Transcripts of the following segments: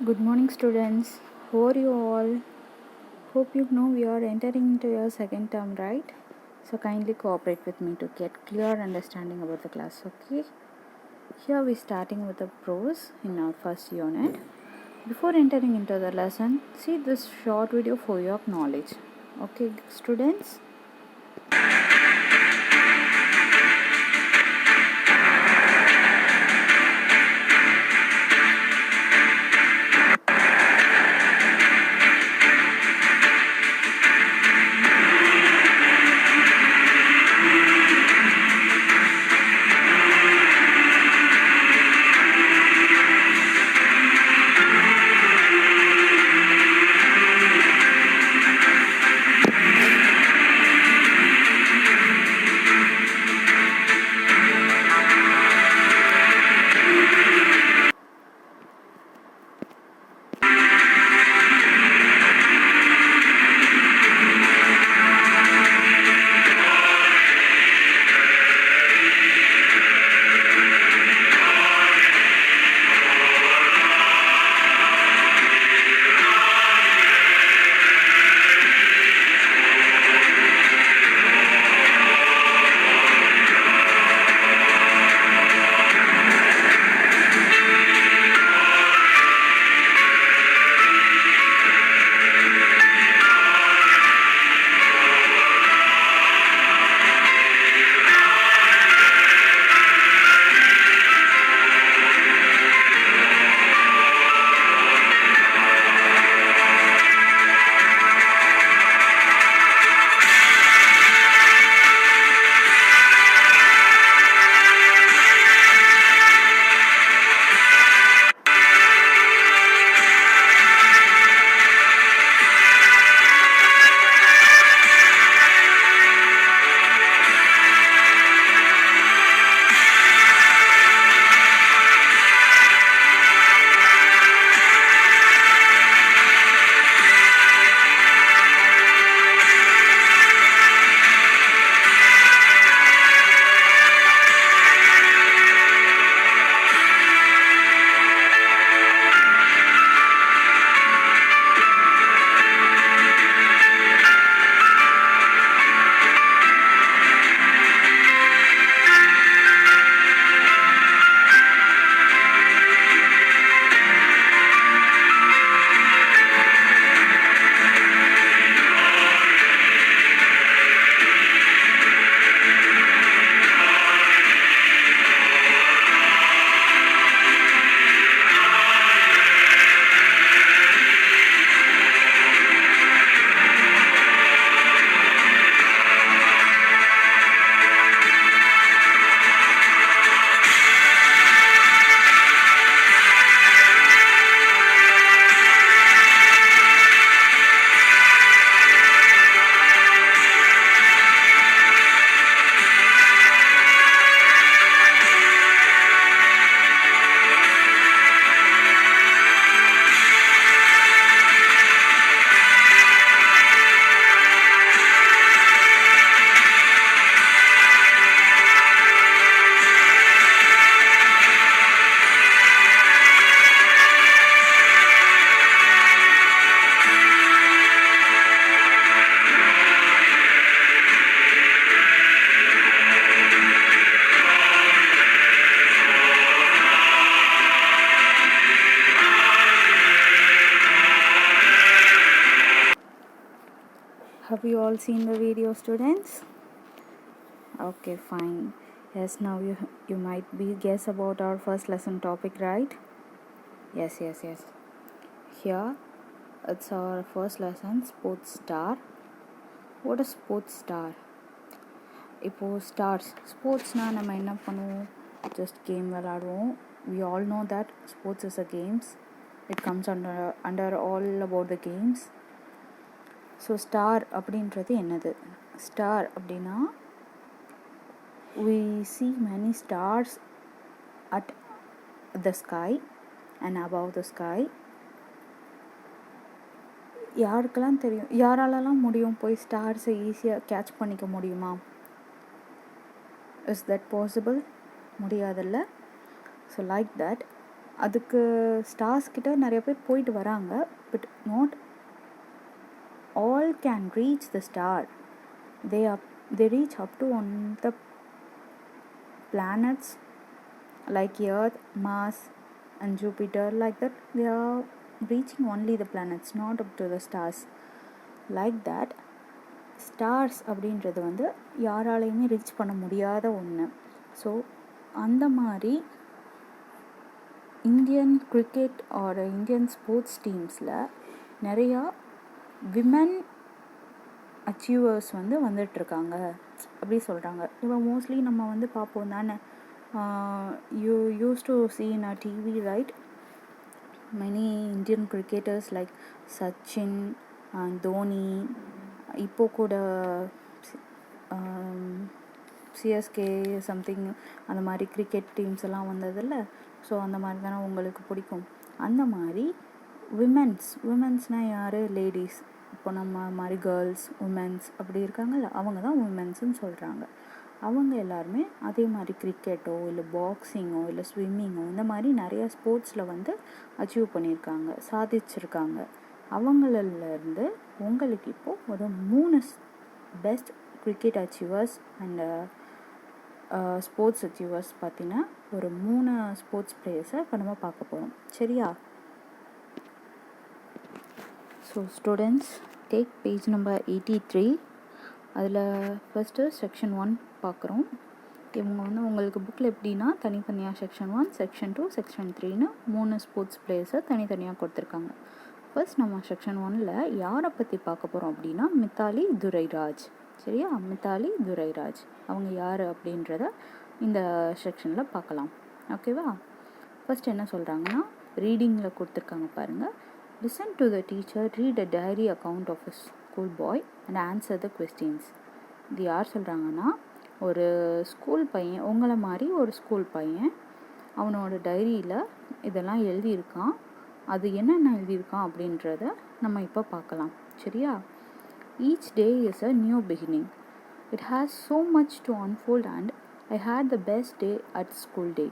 Good morning, students. How are you all? Hope you know we are entering into your second term, right? So kindly cooperate with me to get clear understanding about the class, okay? Here we starting with the prose in our first unit. Before entering into the lesson, see this short video for your knowledge. Okay, students? Have you all seen the video, students? Okay, fine. Yes, now you might be guess about our first lesson topic, right? Yes. Here, it's our first lesson, Sports Star. What is Sports Star? இப்போ ஸ்போர்ட்ஸ்னால் நம்ம என்ன பண்ணுவோம்? Just game விளாடுவோம். We all know that sports is a games. It comes under all about the games. So star அப்படின்றது என்னது? Star அப்படின்னா we see many stars at the sky and above the sky. யாருக்கெல்லாம் தெரியும், யாராலலாம் முடியும் போய் ஸ்டார்ஸை ஈஸியாக catch பண்ணிக்க முடியுமா? Is that possible? முடியாதில்ல. ஸோ லைக் தட் அதுக்கு ஸ்டார்ஸ் கிட்ட நிறைய பேர் போயிட்டு வராங்க, but not all can reach the star. They reach up to on the planets like Earth, Mars and Jupiter, like that. They are reaching only the planets, not up to the stars. Like that, stars அப்படின்றது வந்து யாராலையுமே reach பண்ண முடியாத ஒன்று. So அந்த மாதிரி Indian cricket or Indian sports டீம்ஸில் நிறையா விமன் அச்சீவர்ஸ் வந்து வந்துட்டுருக்காங்க அப்படி சொல்கிறாங்க. இப்போ மோஸ்ட்லி நம்ம வந்து பார்ப்போம் தானே, you use to see in our TV, right? Many Indian cricketers like Sachin and Dhoni, இப்போ கூட சிஎஸ்கே சம்திங் அந்த மாதிரி கிரிக்கெட் டீம்ஸ் எல்லாம் வந்ததில்ல. ஸோ அந்த மாதிரி தானே உங்களுக்கு பிடிக்கும். அந்த மாதிரி விமென்ஸ்னால் யார்? லேடிஸ். இப்போ நம்ம மாதிரி கேர்ள்ஸ், உமென்ஸ் அப்படி இருக்காங்கல்ல, அவங்க தான் உமென்ஸ்ன்னு சொல்கிறாங்க. அவங்க எல்லாருமே அதே மாதிரி கிரிக்கெட்டோ இல்லை பாக்ஸிங்கோ இல்லை ஸ்விம்மிங்கோ இந்த மாதிரி நிறையா ஸ்போர்ட்ஸில் வந்து அச்சீவ் பண்ணியிருக்காங்க, சாதிச்சிருக்காங்க. அவங்களிலேருந்து உங்களுக்கு இப்போது ஒரு 3 best cricket achievers and sports achievers பார்த்தீங்கன்னா ஒரு 3 ஸ்போர்ட்ஸ் பிளேயர்ஸை இப்போ நம்ம பார்க்க போகிறோம். சரியா? So students, take page number 83. அதில் ஃபஸ்ட்டு செக்ஷன் 1 பார்க்குறோம். இவங்க வந்து உங்களுக்கு புக்கில் எப்படின்னா தனித்தனியாக செக்ஷன் 1, செக்ஷன் 2, செக்ஷன் 3ன்னு 3 ஸ்போர்ட்ஸ் பிளேயர்ஸை தனித்தனியாக கொடுத்துருக்காங்க. ஃபர்ஸ்ட் நம்ம செக்ஷன் 1ல் யாரை பற்றி பார்க்க போகிறோம் அப்படின்னா மித்தாலி துரைராஜ். சரியா? மித்தாலி துரைராஜ் அவங்க யார் அப்படின்றத இந்த செக்ஷனில் பார்க்கலாம். ஓகேவா? ஃபர்ஸ்ட் என்ன சொல்கிறாங்கன்னா, ரீடிங்கில் கொடுத்துருக்காங்க பாருங்கள். Listen to the teacher read a diary account of a school boy and answer the questions. இது யார் சொல்கிறாங்கன்னா, ஒரு ஸ்கூல் பையன், உங்களை மாதிரி ஒரு ஸ்கூல் பையன் அவனோட டைரியில் இதெல்லாம் எழுதியிருக்கான். அது என்னென்ன எழுதியிருக்கான் அப்படின்றத நம்ம இப்போ பார்க்கலாம். சரியா? Each day is a new beginning. It has so much to unfold and I had the best day at school day.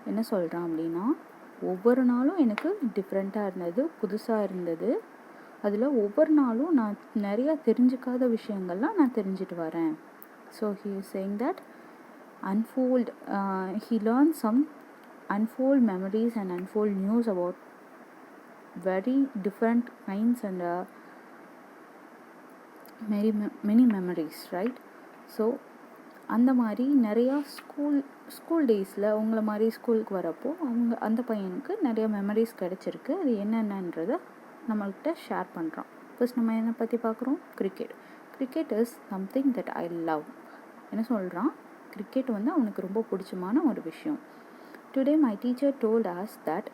என்ன சொல்கிறான் அப்படின்னா, ஒவ்வொரு நாளும் எனக்கு டிஃப்ரெண்ட்டாக இருந்தது, புதுசாக இருந்தது. அதில் ஒவ்வொரு நாளும் நான் நிறையா தெரிஞ்சுக்காத விஷயங்கள்லாம் நான் தெரிஞ்சுட்டு வரேன். So he is saying that he learned some unfold memories and unfold news about very different kinds and many memories, right? So அந்த மாதிரி நிறையா ஸ்கூல் டேஸில் உங்களை மாதிரி ஸ்கூலுக்கு வரப்போ அந்த பையனுக்கு நிறைய மெமரிஸ் கிடச்சிருக்கு. அது என்னென்னன்றதை நம்மள்கிட்ட ஷேர் பண்ணுறான். ஃபர்ஸ்ட் நம்ம என்னை பற்றி பார்க்குறோம்? Cricket is something that I love. என்ன சொல்கிறான்? கிரிக்கெட் வந்து அவனுக்கு ரொம்ப பிடிச்சமான ஒரு விஷயம். Today my teacher told as that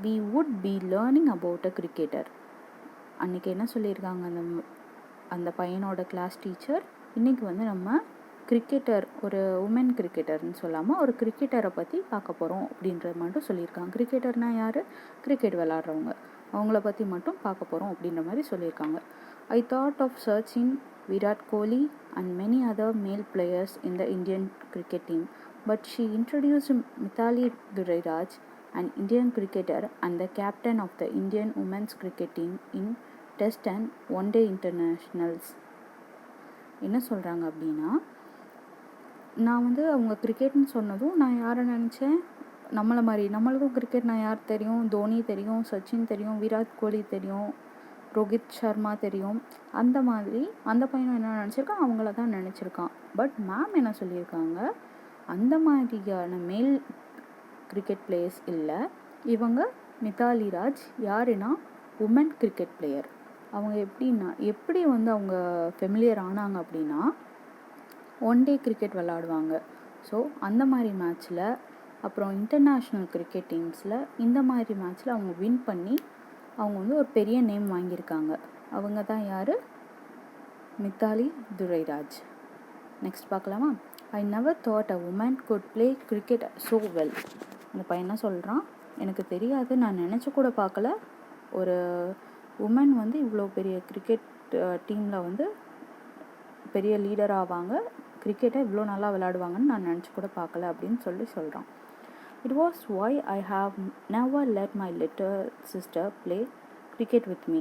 we would be learning about a cricketer. அன்றைக்கி என்ன சொல்லியிருக்காங்க அந்த பையனோட கிளாஸ் டீச்சர், இன்றைக்கி வந்து நம்ம கிரிக்கெட்டர், ஒரு உமன் கிரிக்கெட்டர்னு சொல்லாமல் ஒரு கிரிக்கெட்டரை பற்றி பார்க்க போகிறோம் அப்படின்றது மட்டும் சொல்லியிருக்காங்க. கிரிக்கெட்டர்னால் யார்? கிரிக்கெட் விளாட்றவங்க, அவங்கள பற்றி மட்டும் பார்க்க போகிறோம் அப்படின்ற மாதிரி சொல்லியிருக்காங்க. I thought of searching Virat Kohli and many other male players in the Indian cricket team, but she introduced Mithali Durairaj, an Indian cricketer and the captain of the Indian women's cricket team in Test and One-Day Internationals. என்ன சொல்கிறாங்க அப்படின்னா, நான் வந்து அவங்க கிரிக்கெட்னு சொன்னதும் நான் யாரை நினச்சேன்? நம்மளுக்கும் கிரிக்கெட் நான் யார் தெரியும்? தோனி தெரியும், சச்சின் தெரியும், விராட் கோலி தெரியும், ரோஹித் சர்மா தெரியும். அந்த மாதிரி அந்த பையனும் என்ன நினச்சிருக்கான்? அவங்கள தான் நினச்சிருக்கான். பட் மேம் என்ன சொல்லியிருக்காங்க, அந்த மாதிரியான மேல் கிரிக்கெட் பிளேயர்ஸ் இல்லை, இவங்க மித்தாலி ராஜ் யாருன்னா உமன் கிரிக்கெட் பிளேயர். அவங்க எப்படி வந்து அவங்க ஃபெமிலியர் ஆனாங்க அப்படின்னா, ஒன் டே கிரிக்கெட் விளாடுவாங்க. ஸோ அந்த மாதிரி மேட்ச்சில், அப்புறம் இன்டர்நேஷ்னல் கிரிக்கெட் டீம்ஸில் இந்த மாதிரி மேட்ச்சில் அவங்க வின் பண்ணி அவங்க வந்து ஒரு பெரிய நேம் வாங்கியிருக்காங்க. அவங்க தான் யார்? மித்தாலி துரைராஜ். நெக்ஸ்ட் பார்க்கலாமா? I never thought a woman could play cricket so well. அந்த பையன் என்ன சொல்கிறான்? எனக்கு தெரியாது, நான் நினச்சி கூட பார்க்கல ஒரு உமன் வந்து இவ்வளோ பெரிய கிரிக்கெட் டீமில் வந்து பெரிய லீடர் ஆவாங்க, கிரிக்கெட்டை இவ்வளோ நல்லா விளையாடுவாங்கன்னு நான் நினச்சி கூட பார்க்கல அப்படின்னு சொல்கிறான். It was why I have never let my little sister play cricket with me.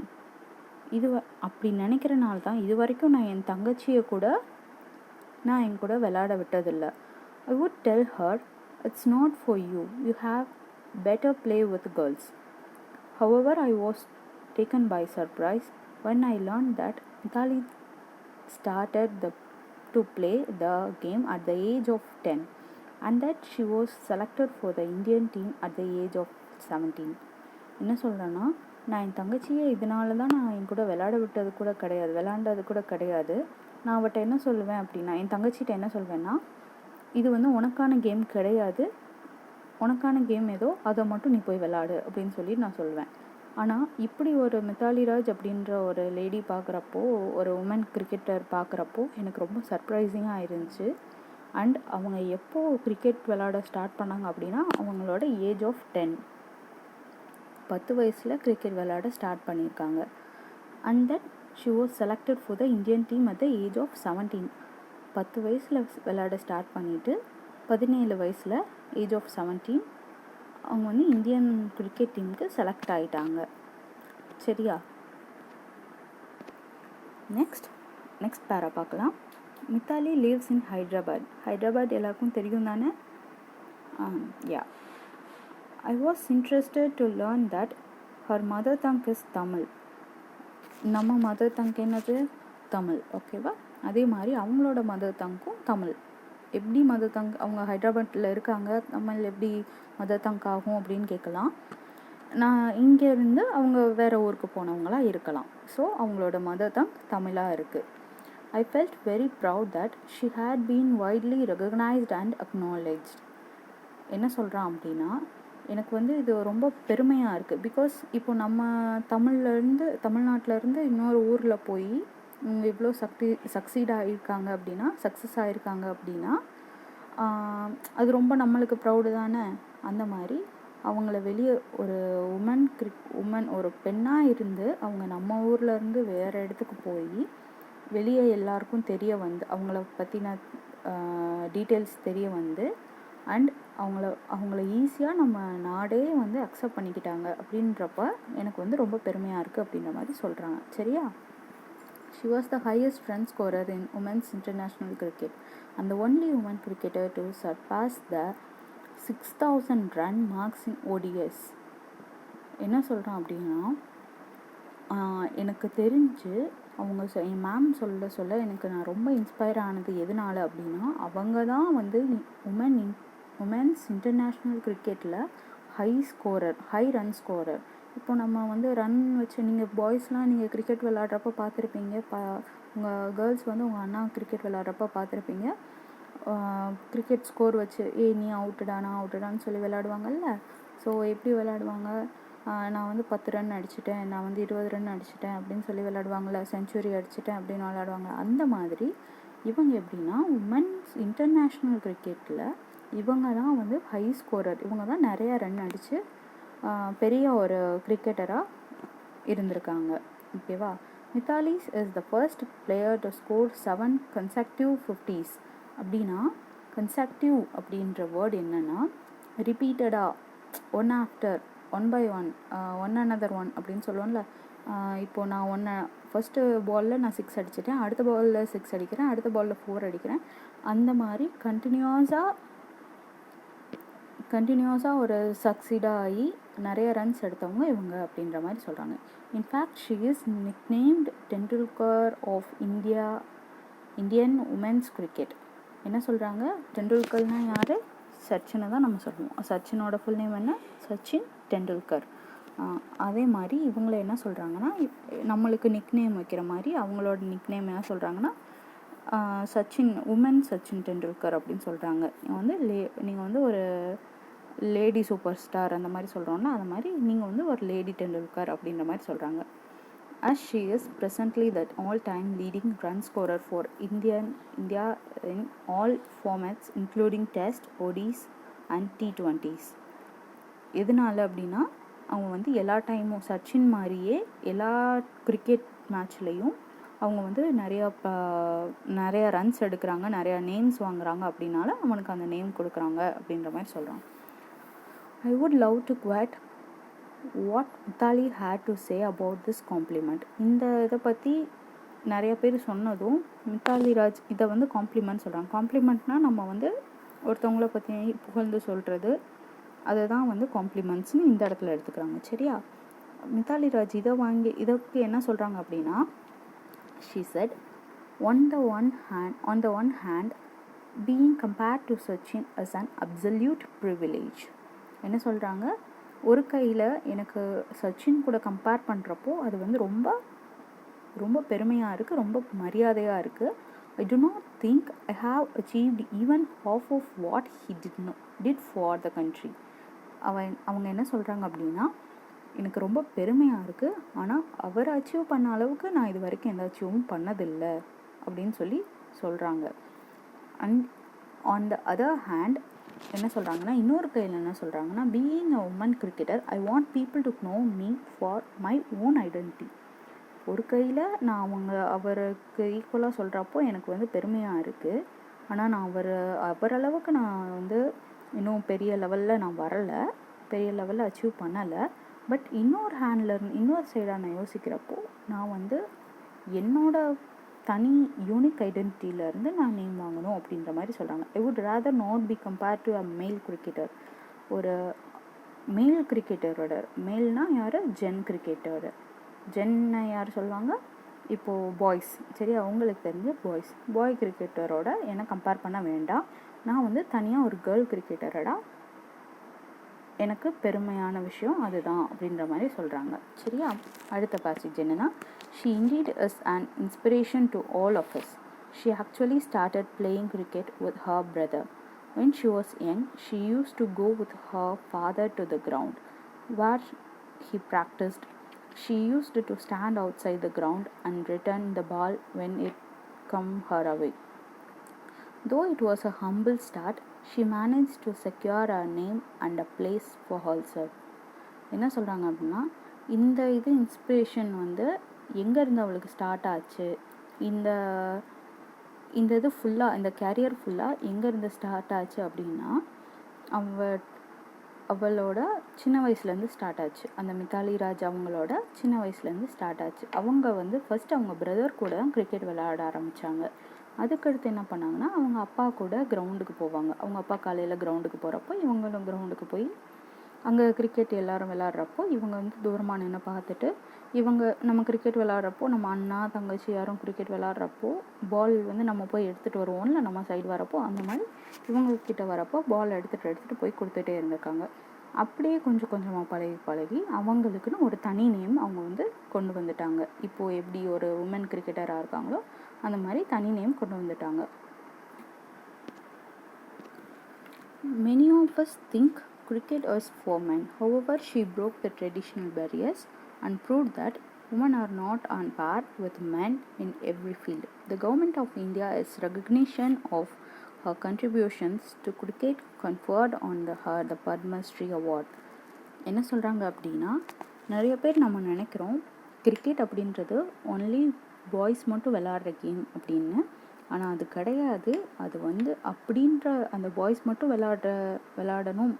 இது அப்படி நினைக்கிறனால தான் இது வரைக்கும் நான் என் தங்கச்சியை கூட நான் என் கூட விளையாட விட்டதில்லை. I would tell her, it's not for you. You have better play with girls. However, I was taken by surprise when I learned that Mithali started to play the game at the age of 10 and that she was selected for the Indian team at the age of 17. என்ன சொல்கிறேன்னா, நான் என் தங்கச்சியை இதனால தான் நான் என் கூட விளையாண்டது கூட கிடையாது. நான் அவட்ட என்ன சொல்லுவேன் அப்படின்னா, என் தங்கச்சிகிட்ட என்ன சொல்வேன்னா, இது வந்து உனக்கான கேம் கிடையாது, உனக்கான கேம் ஏதோ அதை மட்டும் நீ போய் விளையாடு அப்படின்னு சொல்லி நான் சொல்லுவேன். ஆனால் இப்படி ஒரு மித்தாலி ராஜ் அப்படின்ற ஒரு லேடி பார்க்குறப்போ, ஒரு உமன் கிரிக்கெட்டர் பார்க்குறப்போ எனக்கு ரொம்ப சர்ப்ரைசிங்காக இருந்துச்சு. அண்ட் அவங்க எப்போது கிரிக்கெட் விளையாட ஸ்டார்ட் பண்ணாங்க அப்படின்னா, அவங்களோட ஏஜ் ஆஃப் 10 வயசில் கிரிக்கெட் விளையாட ஸ்டார்ட் பண்ணியிருக்காங்க. And then she was selected for the Indian team at the age of 17. 10 வயசில் விளையாட ஸ்டார்ட் பண்ணிவிட்டு 17 வயசில் ஏஜ் ஆஃப் 17 அவங்க வந்து இந்தியன் கிரிக்கெட் டீமுக்கு செலக்ட் ஆகிட்டாங்க. சரியா? நெக்ஸ்ட் பேரா பார்க்கலாம். மித்தாலி லிவ்ஸ் இன் ஹைதராபாத் எல்லாருக்கும் தெரியும் தானே? I was interested to learn that her mother tongue is Tamil. நம்ம மதர் டங்க் என்னது? தமிழ். ஓகேவா? அதே மாதிரி அவங்களோட மதர் டங்க்கும் தமிழ். எப்படி மதர் டங், அவங்க ஹைதராபாத்தில் இருக்காங்க, தமிழ் எப்படி மதர் டங்க் ஆகும் அப்படின்னு கேட்கலாம். நான் இங்கேருந்து அவங்க வேறு ஊருக்கு போனவங்களாக இருக்கலாம். ஸோ அவங்களோட மதர் டங் தமிழாக இருக்குது. I felt very proud that she had been widely recognized and acknowledged. என்ன சொல்கிறான் அப்படின்னா, எனக்கு வந்து இது ரொம்ப பெருமையாக இருக்குது. பிகாஸ் இப்போ நம்ம தமிழ்நாட்டிலேருந்து இன்னொரு ஊரில் போய் இவங்க இவ்வளோ சக்சஸ் ஆகியிருக்காங்க அப்படின்னா அது ரொம்ப நம்மளுக்கு ப்ரௌடு தானே. அந்த மாதிரி அவங்கள வெளியே ஒரு உமன் ஒரு பெண்ணாக இருந்து அவங்க நம்ம ஊர்லேருந்து வேறு இடத்துக்கு போய் வெளியே எல்லாருக்கும் தெரிய வந்து அவங்கள பற்றின டீட்டெயில்ஸ் தெரிய வந்து அண்ட் அவங்கள ஈஸியாக நம்ம நாடே வந்து அக்செப்ட் பண்ணிக்கிட்டாங்க அப்படின்றப்ப எனக்கு வந்து ரொம்ப பெருமையாக இருக்குது அப்படின்ற மாதிரி சொல்கிறாங்க. சரியா? She was the highest run scorer in women's international cricket and the only woman cricketer to surpass the 6,000 run marks in ODIs. என்ன சொல்கிறான் அப்படின்னா, எனக்கு தெரிஞ்சு அவங்க என் மேம் சொல்ல எனக்கு நான் ரொம்ப இன்ஸ்பயர் ஆனது எதனால அப்படின்னா, அவங்க தான் வந்து உமன்ஸ் இன்டர்நேஷ்னல் கிரிக்கெட்டில் ஹை ரன் ஸ்கோரர். இப்போ நம்ம வந்து ரன் வச்சு நீங்கள் பாய்ஸ்லாம் நீங்கள் கிரிக்கெட் விளாட்றப்ப பார்த்துருப்பீங்க, உங்கள் கேர்ள்ஸ் வந்து உங்கள் அண்ணா கிரிக்கெட் விளாட்றப்ப பார்த்துருப்பீங்க. கிரிக்கெட் ஸ்கோர் வச்சு நீ அவுட்டுடான்னு சொல்லி விளையாடுவாங்கல்ல. ஸோ எப்படி விளையாடுவாங்க, நான் வந்து 10 ரன் அடிச்சிட்டேன், நான் வந்து 20 ரன் அடிச்சிட்டேன் அப்படின்னு சொல்லி விளையாடுவாங்கள்ல, செஞ்சுரி அடிச்சிட்டேன் அப்படின்னு விளையாடுவாங்க. அந்த மாதிரி இவங்க எப்படின்னா உமன்ஸ் இன்டர்நேஷ்னல் கிரிக்கெட்டில் இவங்க தான் வந்து ஹை ஸ்கோரர். இவங்க தான் நிறையா ரன் அடித்து பெரிய ஒரு கிரிக்கெட்டராக இருந்திருக்காங்க. ஓகேவா? Mithali is the first player to score 7 consecutive 50s. அப்படின்னா கன்செக்டிவ் அப்படின்ற வேர்டு என்னென்னா ரிப்பீட்டடாக, one after one by one another one அப்படின்னு சொல்லுவோம்ல. இப்போது நான் ஃபஸ்ட்டு பாலில் நான் 6 அடிச்சிட்டேன், அடுத்த பாலில் 6 அடிக்கிறேன், அடுத்த பாலில் 4 அடிக்கிறேன். அந்த மாதிரி கண்டினியூஸாக ஒரு சக்சீடாக ஆகி நிறைய ரன்ஸ் எடுத்தவங்க இவங்க அப்படின்ற மாதிரி சொல்கிறாங்க. In fact she is nicknamed Tendulkar of Indian women's cricket. என்ன சொல்கிறாங்க, டெண்டுல்கர்னால் யார்? சச்சினை தான் நம்ம சொல்லுவோம். சச்சினோட ஃபுல் நேம் என்ன? சச்சின் டெண்டுல்கர். அதே மாதிரி இவங்கள என்ன சொல்கிறாங்கன்னா, நம்மளுக்கு நிக்நேம் வைக்கிற மாதிரி அவங்களோட நிக்நேம் என்ன சொல்கிறாங்கன்னா சச்சின் டெண்டுல்கர் அப்படின்னு சொல்கிறாங்க. நீங்கள் வந்து ஒரு லேடி சூப்பர் ஸ்டார் அந்த மாதிரி சொல்கிறோன்னா, அது மாதிரி நீங்கள் வந்து ஒரு லேடி டெண்டுல்கர் அப்படின்ற மாதிரி சொல்கிறாங்க. As she is presently the all-time leading run scorer for India in all formats including Test, ODIs and T20s. எதனால அப்படின்னா அவங்க வந்து எல்லா டைமும் சச்சின் மாதிரியே எல்லா கிரிக்கெட் மேட்ச்லேயும் அவங்க வந்து நிறையா ரன்ஸ் எடுக்கிறாங்க, நிறையா நேம்ஸ் வாங்குறாங்க. அப்படின்னால அவனுக்கு அந்த நேம் கொடுக்குறாங்க அப்படின்ற மாதிரி சொல்கிறாங்க. I would love to quote what Mithali had to say about this compliment. இந்த இதை பற்றி நிறைய பேர் சொன்னதும் மித்தாலி ராஜ் இதை வந்து காம்ப்ளிமெண்ட் சொல்கிறாங்க. காம்ப்ளிமெண்ட்னால் நம்ம வந்து ஒருத்தவங்கள பற்றி புகழ்ந்து சொல்கிறது, அதை தான் வந்து காம்ப்ளிமெண்ட்ஸ்னு இந்த இடத்துல எடுத்துக்கிறாங்க. சரியா? மித்தாலி ராஜ் இதற்கு என்ன சொல்கிறாங்க அப்படின்னா, she said, on the one hand, being compared to Sachin is an absolute privilege. என்ன சொல்கிறாங்க, ஒரு கையில் எனக்கு சச்சின் கூட கம்பேர் பண்ணுறப்போ அது வந்து ரொம்ப ரொம்ப பெருமையாக இருக்குது, ரொம்ப மரியாதையாக இருக்குது. I do not think I have achieved even half of what he did for the country. அவங்க என்ன சொல்கிறாங்க அப்படின்னா, எனக்கு ரொம்ப பெருமையாக இருக்குது, ஆனால் அவர் அச்சீவ் பண்ண அளவுக்கு நான் இது வரைக்கும் எந்த அச்சீவும் பண்ணதில்லை அப்படின்னு சொல்கிறாங்க. And on the other hand என்ன சொல்கிறாங்கன்னா, இன்னொரு கையில் என்ன சொல்கிறாங்கன்னா, being a woman cricketer I want people to know me for my own identity. ஒரு கையில் நான் அவருக்கு ஈக்குவலாக சொல்கிறப்போ எனக்கு வந்து பெருமையாக இருக்குது, ஆனால் நான் அவரளவுக்கு நான் வந்து இன்னும் பெரிய லெவலில் நான் வரலை, பெரிய லெவலில் அச்சீவ் பண்ணலை. பட் இன்னொரு சைடாக நான் யோசிக்கிறப்போ நான் வந்து என்னோட தனி யூனிக் ஐடென்டிட்டியிலேருந்து நான் நேம் வாங்கணும் அப்படின்ற மாதிரி சொல்கிறாங்க. I would rather not be compare to a மேல் கிரிக்கெட்டர். ஒரு மேல் கிரிக்கெட்டரோட, மேல்னால் யார், ஜென் கிரிக்கெட்டர். ஜென்னை யார் சொல்லுவாங்க, இப்போது பாய்ஸ். சரி, அவங்களுக்கு தெரிஞ்ச பாய் கிரிக்கெட்டரோட என்னை கம்பேர் பண்ண வேண்டாம். நான் வந்து தனியாக ஒரு கேர்ள் கிரிக்கெட்டரோட எனக்கு பெருமையான விஷயம் அதுதான் அப்படின்ற மாதிரி சொல்கிறாங்க. சரியா? அடுத்த பேசேஜ் என்னென்னா, she indeed is an inspiration to all of us. She actually started playing cricket with her brother. When she was young, she used to go with her father to the ground where he practiced. She used to stand outside the ground and return the ball when it come her way. Though it was a humble start, she managed to secure a name and a place for herself. என்ன சொல்கிறாங்க அப்படின்னா, இந்த inspiration வந்து எங்கேருந்து அவளுக்கு start ஆச்சு, இந்த இது ஃபுல்லாக, இந்த கேரியர் ஃபுல்லாக எங்கேருந்து ஸ்டார்ட் ஆச்சு அப்படின்னா, அவளோட சின்ன வயசுலேருந்து ஸ்டார்ட் ஆச்சு. அந்த மித்தாலி ராஜ் அவங்களோட சின்ன வயசுலேருந்து ஸ்டார்ட் ஆச்சு. அவங்க வந்து ஃபஸ்ட் அவங்க பிரதர் கூட தான் கிரிக்கெட் விளையாட ஆரம்பித்தாங்க. அதுக்கடுத்து என்ன பண்ணாங்கன்னா, அவங்க அப்பா கூட கிரவுண்டுக்கு போவாங்க. அவங்க அப்பா காலையில் கிரவுண்டுக்கு போகிறப்போ இவங்களும் கிரவுண்டுக்கு போய் அங்கே கிரிக்கெட் எல்லோரும் விளையாடுறப்போ இவங்க வந்து தூரமாக நின்று பார்த்துட்டு, நம்ம கிரிக்கெட் விளையாடுறப்போ நம்ம அண்ணா தங்கச்சி யாரும் கிரிக்கெட் விளையாடுறப்போ பால் வந்து நம்ம போய் எடுத்துகிட்டு வருவோம்ல, நம்ம சைடு வரப்போ அந்த மாதிரி இவங்கக்கிட்ட வரப்போ பால் எடுத்துகிட்டு போய் கொடுத்துட்டே இருந்திருக்காங்க. அப்படியே கொஞ்சம் கொஞ்சமாக பழகி அவங்களுக்குன்னு ஒரு தனி நேம் அவங்க வந்து கொண்டு வந்துட்டாங்க. இப்போது எப்படி ஒரு உமன் கிரிக்கெட்டராக இருக்காங்களோ அந்த மாதிரி தனி நேம் கொண்டு வந்துட்டாங்க. Many of us think cricket is for men. However, she broke the traditional barriers and proved that women are not on par with men in every field. The government of India is recognition of her contributions to cricket conferred on her the Padma Shri Award. என்ன சொல்கிறாங்க அப்படின்னா, நிறைய பேர் நம்ம நினைக்கிறோம் cricket அப்படின்றது only boys மட்டும் விளையாடுற கேம் அப்படின்னு. ஆனால் அது கிடையாது. அது வந்து அப்படின்ற அந்த பாய்ஸ் மட்டும் விளையாடணும்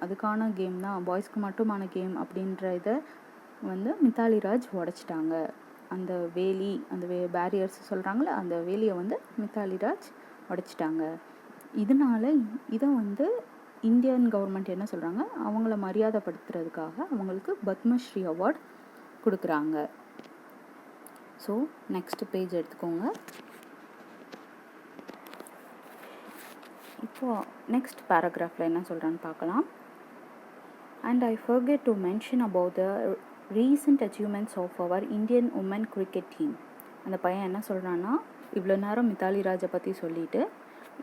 அதுக்கான கேம் தான், பாய்ஸ்க்கு மட்டுமான கேம் அப்படின்ற இதை வந்து மித்தாலி ராஜ் உடைச்சிட்டாங்க. அந்த பேரியர்ஸ் சொல்கிறாங்களே, அந்த வேலியை வந்து மித்தாலி ராஜ் உடைச்சிட்டாங்க. இதனால் இதை வந்து இந்தியன் கவர்மெண்ட் என்ன சொல்கிறாங்க, அவங்கள மரியாதைப்படுத்துறதுக்காக அவங்களுக்கு பத்மஸ்ரீ அவார்ட் கொடுக்குறாங்க. ஸோ நெக்ஸ்ட் பேஜ் எடுத்துக்கோங்க. இப்போது நெக்ஸ்ட் பேராகிராஃபில் என்ன சொல்கிறான்னு பார்க்கலாம். And I forget to mention about the recent achievements of our Indian women cricket team. அந்த பையன் என்ன சொல்கிறான்னா, இவ்வளோ நேரம் மித்தாலி ராஜை பற்றி சொல்லிவிட்டு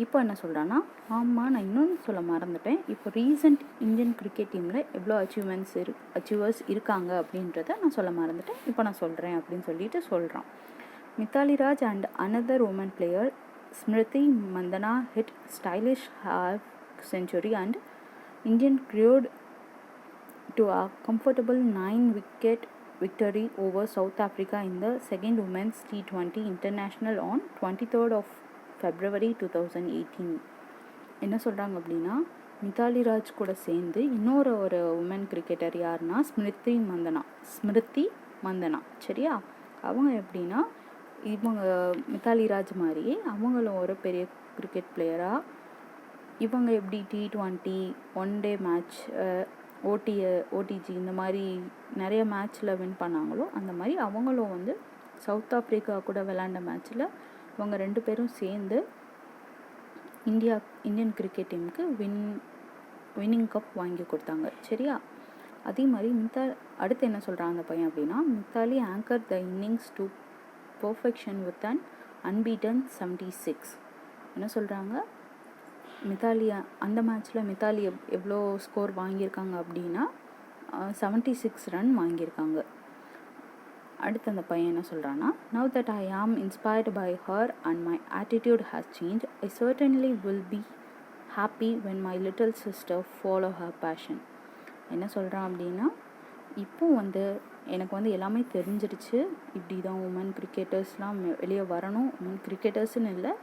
இப்போ என்ன சொல்கிறான்னா, ஆமாம் நான் இன்னொன்று சொல்ல மறந்துட்டேன், இப்போ ரீசெண்ட் இந்தியன் கிரிக்கெட் டீமில் எவ்வளோ அச்சீவர்ஸ் இருக்காங்க அப்படின்றத நான் சொல்ல மறந்துட்டேன், இப்போ நான் சொல்கிறேன் அப்படின்னு சொல்லிட்டு சொல்கிறான். Mithali Raj and another woman player Smriti Mandhana hit stylish half century and Indian crewed to a comfortable 9-wicket victory over South Africa in the second Women's T20 International on 23rd of February 2018. என்ன சொல்கிறாங்க அப்படின்னா, மித்தாலி ராஜ் கூட சேர்ந்து இன்னொரு woman cricketer யாருன்னா ஸ்மிருதி மந்தனா. சரியா? அவங்க எப்படின்னா இவங்க மித்தாலி ராஜ் மாதிரியே அவங்களும் ஒரு பெரிய கிரிக்கெட் பிளேயராக, இவங்க எப்படி T20 one day match OTG இந்த மாதிரி நிறைய மேட்ச்சில் வின் பண்ணாங்களோ அந்த மாதிரி அவங்களும் வந்து சவுத் ஆஃப்ரிக்கா கூட விளையாண்ட மேட்ச்சில் இவங்க 2 பேரும் சேர்ந்து இந்தியன் கிரிக்கெட் டீமுக்கு வின்னிங் கப் வாங்கி கொடுத்தாங்க. சரியா? அதே மாதிரி அடுத்து என்ன சொல்கிறாங்க அந்த பையன் அப்படின்னா, Mithali anchor the innings to perfection with an unbeaten 76. என்ன சொல்கிறாங்க, அந்த மேட்ச்சில் மித்தாலி எவ்வளோ ஸ்கோர் வாங்கியிருக்காங்க அப்படின்னா 76 ரன் வாங்கியிருக்காங்க. அடுத்து அந்த பையன் என்ன சொல்கிறான்னா, now that I am inspired by her and my attitude has change, I certainly will be happy when my little sister follow her passion. என்ன சொல்கிறான் அப்படின்னா, இப்போ வந்து எனக்கு வந்து எல்லாமே தெரிஞ்சிருச்சு, இப்படி தான் உமன் கிரிக்கெட்டர்ஸ்லாம் வெளியே வரணும். உமன் கிரிக்கெட்டர்ஸ்னு இல்லை,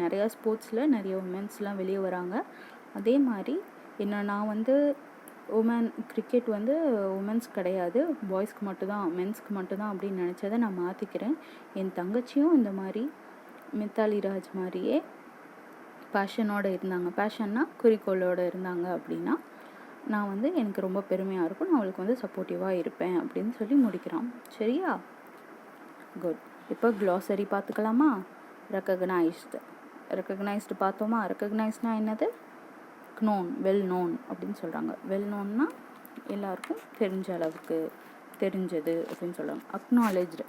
நிறையா ஸ்போர்ட்ஸில் நிறைய உமன்ஸ்லாம் வெளியே வராங்க. அதே மாதிரி நான் வந்து கிரிக்கெட் வந்து உமன்ஸ் கிடையாது, பாய்ஸ்க்கு மட்டும்தான், மென்ஸ்க்கு மட்டும்தான் அப்படின்னு நினச்சதை நான் மாற்றிக்கிறேன். என் தங்கச்சியும் இந்த மாதிரி மித்தாலி ராஜ் மாதிரியே பேஷனோடு இருந்தாங்க, பேஷன்னா குறிக்கோளோடு இருந்தாங்க அப்படின்னா நான் வந்து எனக்கு ரொம்ப பெருமையாக இருக்கும், நான் அவளுக்கு வந்து சப்போர்ட்டிவாக இருப்பேன் அப்படின்னு சொல்லி முடிக்கிறான். சரியா? குட். இப்போ க்ளாசரி பார்த்துக்கலாமா? ரெக்கக்னைஸ்டு பார்த்தோமா? ரெக்கக்னைஸ்னால் என்னது? வெல் நோன் அப்படின்னு சொல்கிறாங்க. வெல் நோன்னா எல்லாருக்கும் தெரிஞ்ச அளவுக்கு, தெரிஞ்சது அப்படின்னு சொல்கிறாங்க. அக்னாலேஜ்டு.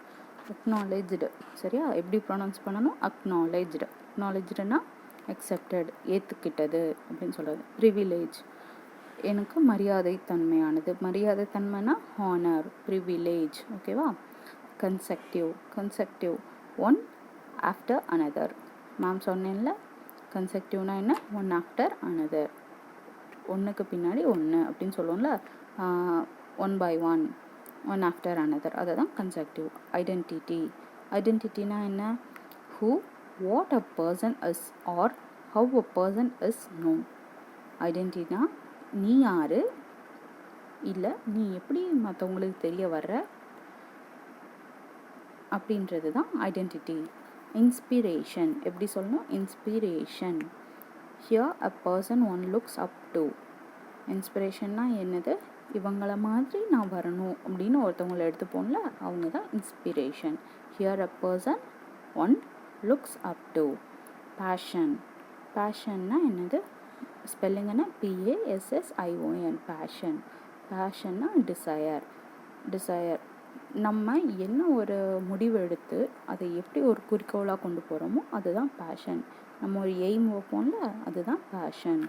சரியா? எப்படி ப்ரொனவுன்ஸ் பண்ணணும்? அக்னாலேஜ்டுனா அக்செப்டட், ஏற்றுக்கிட்டது அப்படின்னு சொல்கிறது. ப்ரிவிலேஜ், எனக்கு மரியாதை தன்மைனா ஹானர், ப்ரிவிலேஜ். ஓகேவா? Consecutive one after another. Ma'am சொன்னேன்ல, கன்செக்டிவ்னா என்ன? ஒன் ஆஃப்டர் அனதர், ஒன்றுக்கு பின்னாடி ஒன்று அப்படின்னு சொல்லுவோம்ல, one by one after another, அதை தான் கன்செக்டிவ். ஐடென்டிட்டினா என்ன? Who, what a person is or how a person is known. ஐடென்டிட்டினா நீ யார், இல்லை நீ எப்படி மற்றவங்களுக்கு தெரிய வர்ற அப்படின்றது தான் ஐடென்டிட்டி. இன்ஸ்பிரேஷன் எப்படி சொல்லணும்? Inspiration, here a person one looks up to. இன்ஸ்பிரேஷன்னா என்னது? இவங்கள மாதிரி நான் வரணும் அப்படின்னு ஒருத்தவங்களை எடுத்துப்போம்ல, அவங்க தான் inspiration. Here a person one looks up to. பேஷன்னா என்னது? ஸ்பெல்லிங்கன்னா PASSION. பேஷன்னா டிசையர். நம்ம என்ன ஒரு முடிவு எடுத்து அதை எப்படி ஒரு குறிக்கோளாக கொண்டு போகிறோமோ அதுதான் பேஷன். நம்ம ஒரு எய்ம் வைப்போம்ல, அதுதான் பேஷன்.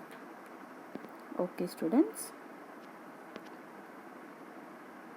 Okay students.